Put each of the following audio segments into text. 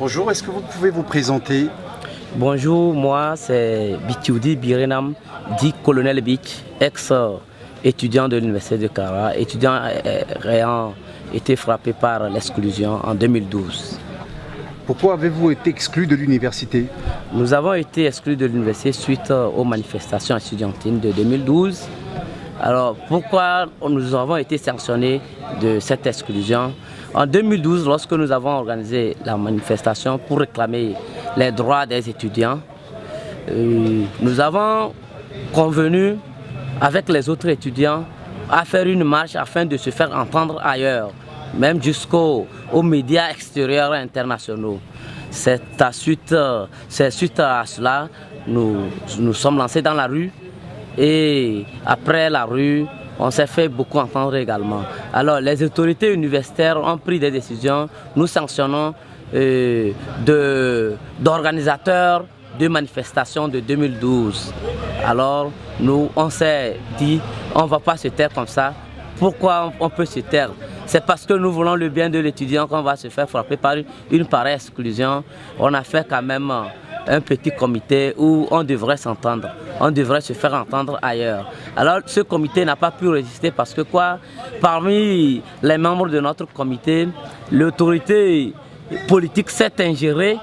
Bonjour, est-ce que vous pouvez vous présenter? Bonjour, moi c'est Bitioudi Birenam, dit Colonel Bich, ex-étudiant de l'Université de Kara, étudiant ayant été frappé par l'exclusion en 2012. Pourquoi avez-vous été exclu de l'université? Nous avons été exclus de l'université suite aux manifestations étudiantines de 2012. Alors pourquoi nous avons été sanctionnés de cette exclusion? En 2012, lorsque nous avons organisé la manifestation pour réclamer les droits des étudiants, nous avons convenu avec les autres étudiants à faire une marche afin de se faire entendre ailleurs, même jusqu'aux médias extérieurs et internationaux. C'est suite à cela nous sommes lancés dans la rue et après la rue, on s'est fait beaucoup entendre également. Alors les autorités universitaires ont pris des décisions, nous sanctionnons d'organisateurs de manifestations de 2012. Alors on s'est dit, on ne va pas se taire comme ça. Pourquoi on peut se taire? C'est parce que nous voulons le bien de l'étudiant qu'on va se faire frapper par une pareille exclusion. On a fait quand même un petit comité où on devrait s'entendre, on devrait se faire entendre ailleurs. Alors ce comité n'a pas pu résister parce que parmi les membres de notre comité, l'autorité politique s'est ingérée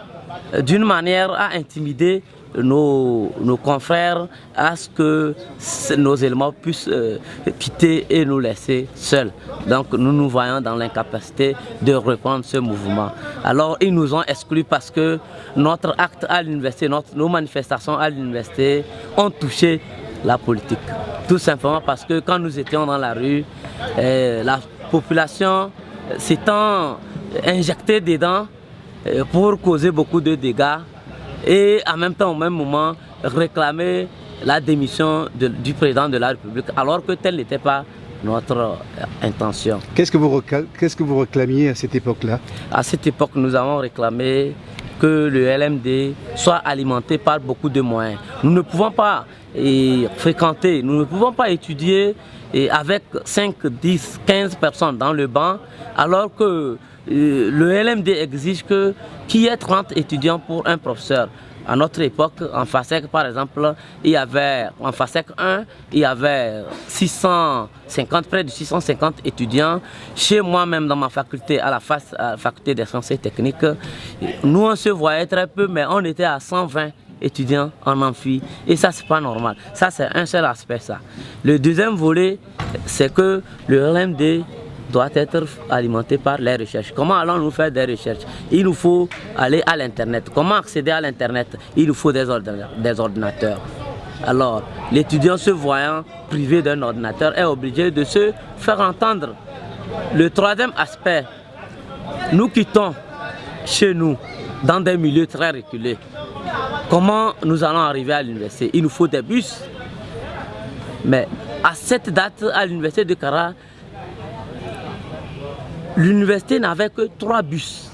d'une manière à intimider nos confrères à ce que nos éléments puissent quitter et nous laisser seuls. Donc nous nous voyons dans l'incapacité de reprendre ce mouvement. Alors ils nous ont exclus parce que notre acte à l'université, nos manifestations à l'université ont touché la politique. Tout simplement parce que quand nous étions dans la rue, la population s'étant injectée dedans pour causer beaucoup de dégâts, et en même temps, au même moment, réclamer la démission du président de la République, alors que telle n'était pas notre intention. Qu'est-ce que vous réclamiez à cette époque-là? À cette époque, nous avons réclamé que le LMD soit alimenté par beaucoup de moyens. Nous ne pouvons pas fréquenter, nous ne pouvons pas étudier avec 5, 10, 15 personnes dans le banc, alors que le LMD exige qu'il y ait 30 étudiants pour un professeur. À notre époque, en FASEC par exemple, en FASEC 1, il y avait près de 650 étudiants. Chez moi-même, dans ma faculté, à la faculté des sciences et techniques, nous on se voyait très peu, mais on était à 120 étudiants en amphi. Et ça, c'est pas normal. Ça, c'est un seul aspect, ça. Le deuxième volet, c'est que le LMD doit être alimenté par les recherches. Comment allons-nous faire des recherches? Il nous faut aller à l'Internet. Comment accéder à l'Internet? Il nous faut des ordinateurs. Alors, l'étudiant se voyant privé d'un ordinateur est obligé de se faire entendre. Le troisième aspect, nous quittons chez nous dans des milieux très reculés. Comment nous allons arriver à l'université? Il nous faut des bus. Mais à cette date, à l'université de Kara, l'université n'avait que 3 bus.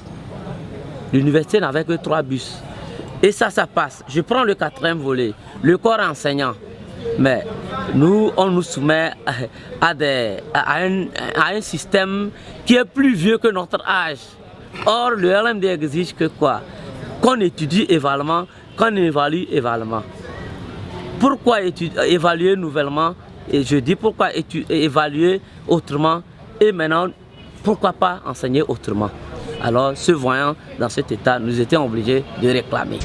L'université n'avait que 3 bus. Et ça passe. Je prends le 4e volet, le corps enseignant. Mais on nous soumet à un système qui est plus vieux que notre âge. Or, le LMD exige que quoi? Qu'on étudie évaluement, qu'on évalue évaluement. Pourquoi évaluer nouvellement? Et je dis pourquoi évaluer autrement? Et maintenant, pourquoi pas enseigner autrement? Alors, se voyant dans cet état, nous étions obligés de réclamer.